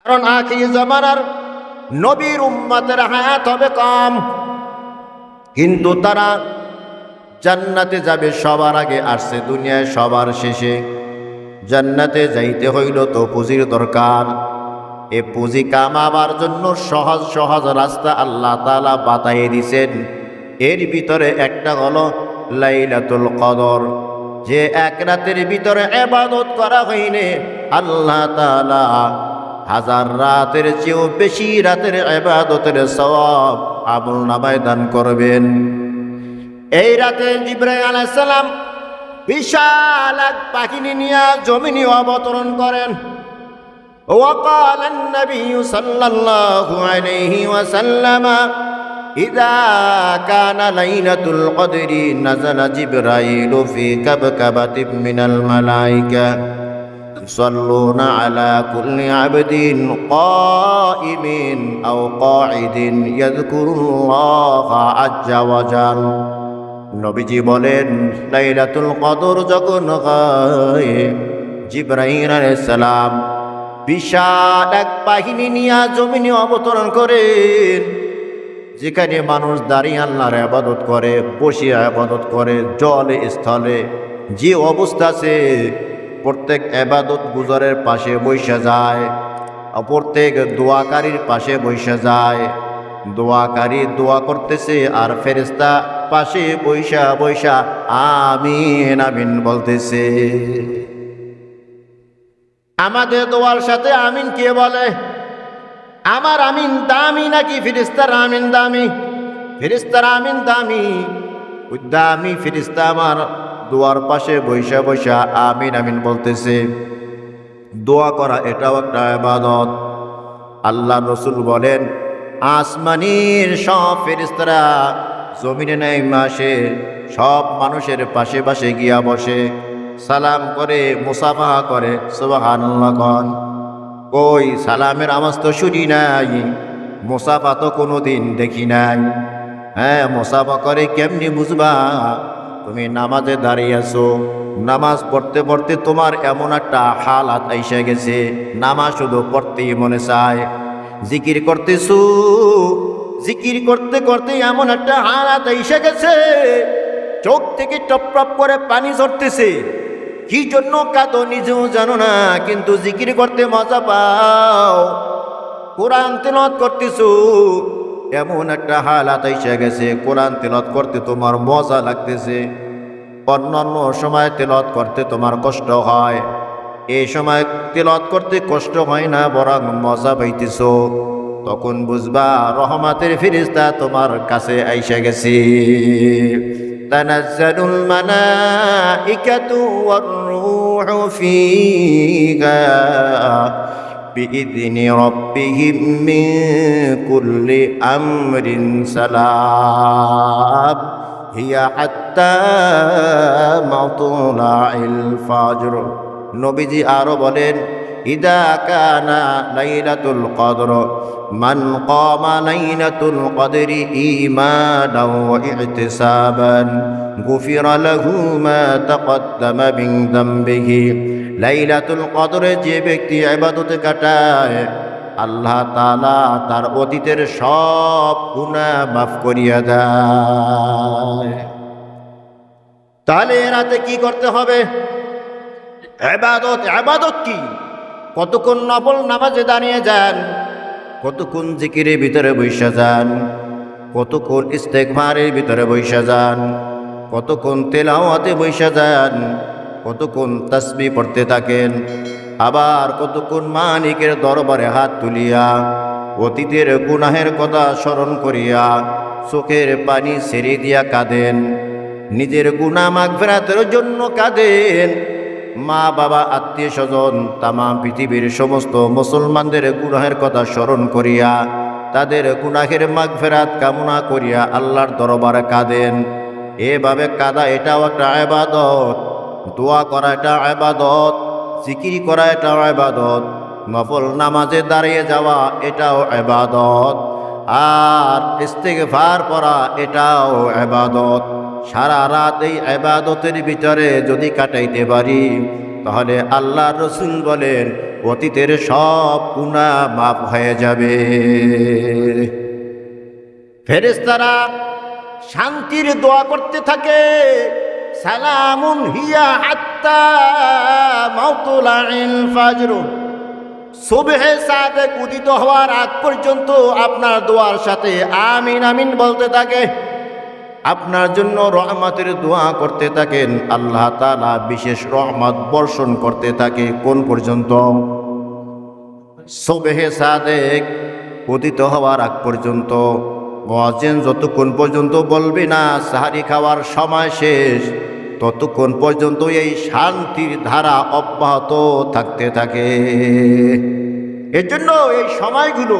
কারণ আখির জামানার নবীর উম্মতের হায়াত হবে কম, কিন্তু তারা জান্নাতে যাবে সবার আগে, আসছে দুনিয়ায় সবার শেষে। জান্নাতে যাইতে হইল তো পুঁজির দরকার। এ পুঁজি কামাবার জন্য সহজ সহজ রাস্তা আল্লাহ তাআলা বাতাইয়ে দিছেন। এর ভিতরে একটা হলো লাইলাতুল কদর, যে এক রাতের ভিতরে ইবাদত করা হইলে আল্লাহ তাআলা হাজার রাতের চেয়েও বেশি রাতের ইবাদতের সওয়াব আমলনামায় দান করবেন। এই রাতে জিবরাইল আলাইহিস সালাম বিশাল এক বাহিনী নিয়ে জমিনে অবতরণ করেন। وقال النبي صلى الله عليه وسلم إذا كان ليلة القدر نزل جبرائيل في كبكبة من الملائكة يصلون على كل عبد قائم أو قاعد يذكر الله عز وجل। নবীজি বলেন, লাইলাতুল কদর যখন হয়, জিবরাইল আলাইহিস সালাম বিশাল এক বাহিনী নিয়ে জমিনে অবতরণ করেন। যেখানে মানুষ দাঁড়িয়ে আল্লাহর ইবাদত করে, বসে ইবাদত করে, জলে স্থলে যে অবস্থা আছে, প্রত্যেক ইবাদত গুজারের পাশে বসে যায়, প্রত্যেক দোয়াকারীর পাশে বসে যায়। দোয়াকারী দোয়া করতেছে আর ফেরেশতা পাশে বৈশা বৈশা আমিন আমিন বলতেছে। আমাদের দোয়ার সাথে আমিন কে বলে? আমার আমিন দামি নাকি ফেরেশতার আমিন দামি? ফেরেশতার আমিন দামি। ওই দামি ফেরেশতা আমার দোয়ার পাশে বৈশা বৈশা আমিন আমিন বলতেছে। দোয়া করা এটাও একটা ইবাদত। আল্লাহ রসুল বলেন, আসমানের সব ফেরেশতারা জমিনে নেমে আসে, সব মানুষের পাশে পাশে গিয়া বসে, সালাম করে, মুসাফাহা করে। সুবহানাল্লাহ কোন কই সালামের আওয়াজ তো শুনি নাই, মুসাফা তো কোনোদিন দেখি নাই। হ্যাঁ, মুসাফা করে কেমনি বুঝবা? তুমি নামাজে দাঁড়িয়ে আছো, নামাজ পড়তে পড়তে তোমার এমন একটা হালাত আইসা গেছে, নামাজ শুধু পড়তেই মনে চায়। জিকির করতেছো, জিকির করতে করতে এমন একটা হালাত আইসা গেছে, চোখ থেকে টপ টপ করে পানি ঝরতেছে। কি জন্য কাঁদো নিজেও জানো না, কিন্তু জিকির করতে মজা পাও। কোরআন তেলাওয়াত করতেছো, এমন একটা হালাত আইসা গেছে, কোরআন তেলাওয়াত করতে তোমার মজা লাগতেছে। অন্যান্য সময় তেলাওয়াত করতে তোমার কষ্ট হয়, এই সময় তেলাওয়াত করতে কষ্ট হয় না, বরং মজা পাইতেছো। তখন বুঝবা রহমতের ফেরেশতা তোমার কাছে আইসা গেছে। তানাজ্জালুল মালাইকাতু ওয়ার রূহু ফীহা বিইذনি রাব্বিহিম মিন কুল্লি আমরিন সালাম হিয়া হাত্তা মাতলাইল ফাজর। নবীজি আরো বলেন, ইদা কানা লাইলাতুল কদর মান কামা লাইলাতুল কদরি ঈমানান ওয়া ইহতিসাবান গুফিরা লাহু মা তাকদ্দামা মিন যামবিহি। লাইলাতুল কদরে যে ব্যক্তি ইবাদতে কাটায়, আল্লাহ তাআলা তার অতীতের সব গুনাহ মাফ করিয়া দেয়। তাহলে এ রাতে কি করতে হবে? ইবাদত। ইবাদত কি? কতক্ষণ নফল নামাজে দাঁড়িয়ে যান, কতক্ষণ জিকিরের ভিতরে বৈশা যান, কতক্ষণ ইস্তেগফারের ভিতরে বৈশা যান, কতক্ষণ তেলাওয়াতে বৈশা যান, কতক্ষণ তাসবিহ পড়তে থাকেন, আবার কতক্ষণ মালিকের দরবারে হাত তুলিয়া অতীতের গুনাহের কথা স্মরণ করিয়া চোখের পানি ছেড়ে দিয়া কাঁদেন, নিজের গুনাহ মাগফিরাতের জন্য কাঁদেন, মা বাবা আত্মীয় স্বজন তামাম পৃথিবীর সমস্ত মুসলমানদের গুনাহের কথা স্মরণ করিয়া তাদের গুনাহের মাগফিরাত কামনা করিয়া আল্লাহর দরবারে কাঁদেন। এভাবে কাঁদা এটাও একটা ইবাদত। দোয়া করা এটা ইবাদত, জিকির করা এটাও ইবাদত, নফল নামাজে দাঁড়িয়ে যাওয়া এটাও ইবাদত, আর ইস্তিগফার পড়া এটাও ইবাদত। সারা রাত এই ইবাদতের ভিতরে যদি কাটাইতে পারি, তাহলে আল্লাহ রসুল বলেন অতীতের সব গুনাহ মাফ হয়ে যাবে। ফেরেশতারা শান্তির দোয়া করতে থাকে, সালামুন হিয়া হাত্তা মাতলাইল ফাজর। সুবহে সাদেক উদিত হওয়ার আগ পর্যন্ত আপনার দোয়ার সাথে আমিন আমিন বলতে থাকে, আপনার জন্য রহমতের দোয়া করতে থাকেন। আল্লাহ তাআলা বিশেষ রহমত বর্ষণ করতে থাকে কোন পর্যন্ত? সুবহে সাদেক উদিত হওয়ার আগ পর্যন্ত। মুয়াজ্জিন যতক্ষণ পর্যন্ত বলবে না সাহারি খাওয়ার সময় শেষ, ততক্ষণ পর্যন্ত এই শান্তির ধারা অব্যাহত থাকতে থাকে। এর জন্য এই সময়গুলো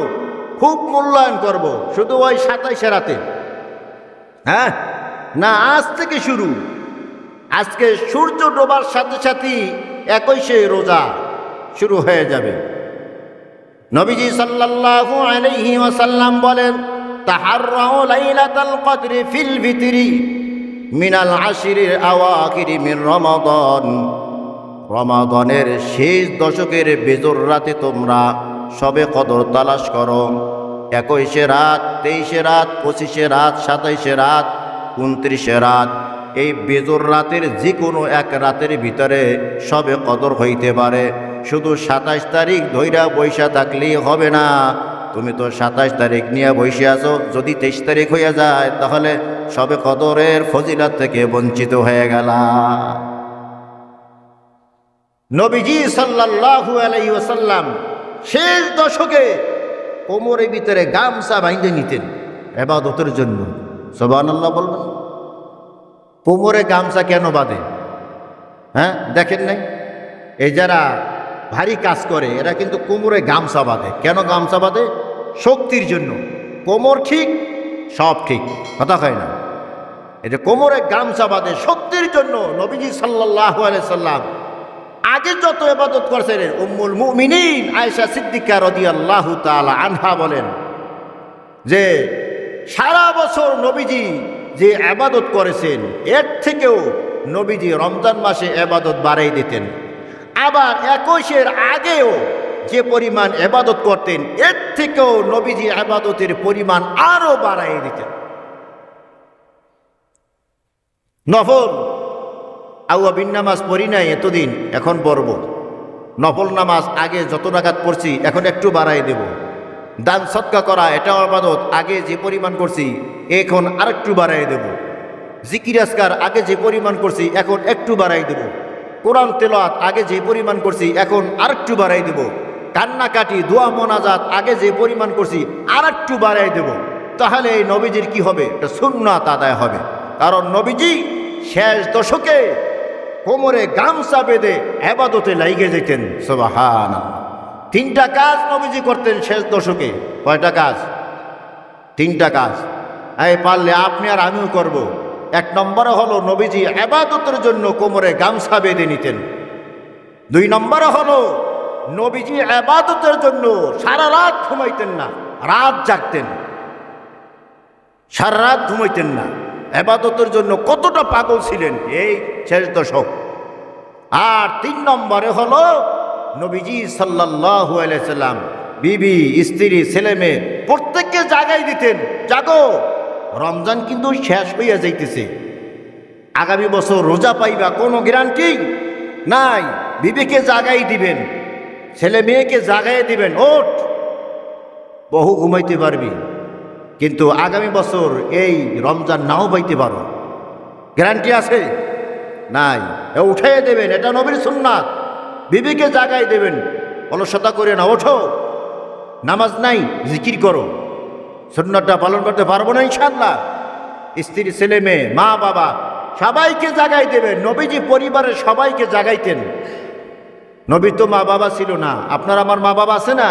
খুব মূল্যায়ন করব। শুধু ওই 27 রাতে হ্যাঁ না, আজ থেকে শুরু। আজকে সূর্য ডোবার সাথে সাথে 21 রোজা শুরু হয়ে যাবে। নবীজি সাল্লাল্লাহু আলাইহি ওয়াসাল্লাম বলেন, তাহাররাউ লাইলাতাল কদরি ফিল ভিতরি মিনাল আশরিল আওয়াখিরি মিন রমাদান। রমাদানের শেষ দশকের বেজর রাতে তোমরা সবে কদর তালাশ করো। 21 রাত, 23 রাত, 25 রাত, 27 রাত, 29 রাত, এই বেজর রাতের যে কোনো এক রাতের ভিতরে সবে কদর হইতে পারে। শুধু 27 তারিখ ধইরা বৈশা থাকলেই হবে না। তুমি তো 27 তারিখ নিয়ে বসে আছো, যদি 23 তারিখ হয়ে যায় তাহলে সবে কদরের ফজিলত থেকে বঞ্চিত হয়ে গেলা। নবীজি সাল্লাল্লাহু আলাইহি ওয়াসাল্লাম শেষ দশকে কোমরের ভিতরে গামছা বাইন্ধে নিতেন ইবাদতের জন্য। সুবহানাল্লাহ বলবেন। কোমরে গামছা কেন বাঁধে? হ্যাঁ দেখেন নাই? এই যারা ভারী কাজ করে এরা কিন্তু কোমরে গামছা বাঁধে। কেন গামছা বাঁধে? শক্তির জন্য। কোমর ঠিক, সব ঠিক, কথা হয় না। এটা কোমরে গামছা বাঁধে শক্তির জন্য। নবীজি সাল্লাল্লাহু আলাইহি সাল্লাম আগে যত ইবাদত করছেন, উম্মুল মুমিনিন আয়েশা সিদ্দিকা রাদিয়াল্লাহু তাআলা আনহা বলেন যে সারা বছর নবীজি যে ইবাদত করেছেন এর থেকেও নবীজি রমজান মাসে ইবাদত বাড়াই দিতেন। আবার 21-এর আগেও যে পরিমাণ ইবাদত করতেন এর থেকেও নবীজি ইবাদতের পরিমাণ আরো বাড়াই দিতেন। নফল আউয়াবিন নামাজ পড়ি নাই এতদিন, এখন পড়ব। নফল নামাজ আগে যত রাকাত পড়ছি এখন একটু বাড়াই দেব। দান সদকা করা এটাও ইবাদত, আগে যে পরিমাণ করছি এখন আরেকটু বাড়াই দেব। জিকির আজকার আগে যে পরিমাণ করছি এখন একটু বাড়াই দেব। কোরআন তেলাওয়াত আগে যে পরিমাণ করছি এখন আরেকটু বাড়াই দেব। কান্নাকাটি দোয়া মোনাজাত আগে যে পরিমাণ করছি আরেকটু বাড়াই দেব। তাহলে এই নবীজির কি হবে? এটা সুন্নাত আদায় হবে। কারণ নবীজি শেষ দশকে কোমরে গামছা বেঁধে ইবাদতে লাইগে যেতেন। সুবহানাল্লাহ। 3টা কাজ নবীজি করতেন শেষ দশকে। কয়টা কাজ? 3টা কাজ। এই পারলে আপনি আর আমিও করব। 1 নম্বরে হলো নবীজি ইবাদতের জন্য কোমরে গামছা বেঁধে নিতেন। 2 নম্বরে হলো নবীজি ইবাদতের জন্য সারা রাত ঘুমাইতেন না, রাত জাগতেন। সারা রাত ঘুমাইতেন না, ইবাদতের জন্য কতটা পাগল ছিলেন এই শেষ দশক। আর 3 নম্বরে হলো নবীজি সাল্লাল্লাহু আলাইহি সাল্লাম বিবি, স্ত্রী, ছেলে মেয়ে প্রত্যেককে জাগাই দিতেন, জাগো, রমজান কিন্তু শেষ হইয়া যাইতেছে, আগামী বছর রোজা পাইবা কোনো গ্যারান্টি নাই। বিবিকে জাগাই দিবেন, ছেলে মেয়েকে জাগাই দিবেন, ওঠ, বহু ঘুমাইতে পারবি, কিন্তু আগামী বছর এই রমজান নাও পাইতে পারো, গ্যারান্টি আছে? নাই। উঠাইয়া দেবেন, এটা নবীর সুন্নাত। বিবিকে জাগাই দেবেন, অলসতা করে না, ওঠো, নামাজ নাই, জিকির করো। সুন্নাতটা পালন করতে পারবো না ইনশাআল্লাহ। স্ত্রী, ছেলে মেয়ে, মা বাবা সবাইকে জাগাই দেবেন। নবীজি পরিবারের সবাইকে জাগাইতেন। নবী তো মা বাবা ছিল না, আপনার আমার মা বাবা আছে না?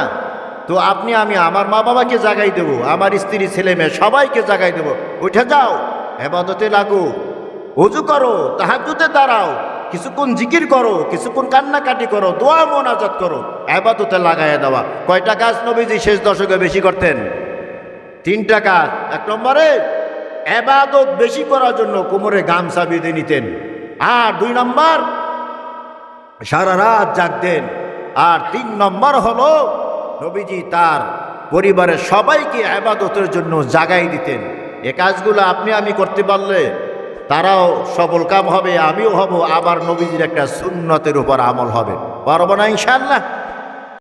তো আপনি আমি আমার মা বাবাকে জাগাই দেব, আমার স্ত্রী, ছেলে মেয়ে সবাইকে জাগাই দেব। উঠে যাও, ইবাদতে লাগো, ওযু করো, তাহাজ্জুদে দাঁড়াও, কিছুক্ষণ জিকির করো, কিছুক্ষণ কান্নাকাটি করো, দোয়া মোনাজাত করো, ইবাদতে লাগাইয়া দেওয়া। কয়টা কাজ নবীজি শেষ দশকে বেশি করতেন? 3টা কাজ। 1 নম্বরে ইবাদত বেশি করার জন্য কোমরে গামছা বেঁধে নিতেন। আর 2 নম্বর সারা রাত জাগতেন। আর 3 নম্বর হলো নবীজি তার পরিবারের সবাইকে ইবাদতের জন্য জাগাই দিতেন। এ কাজগুলো আপনি আমি করতে পারলে তারাও সফল কাম হবে, আমিও হব, আবার নবীজির একটা সুন্নতের উপর আমল হবে। পারবো না ইনশাআল্লাহ?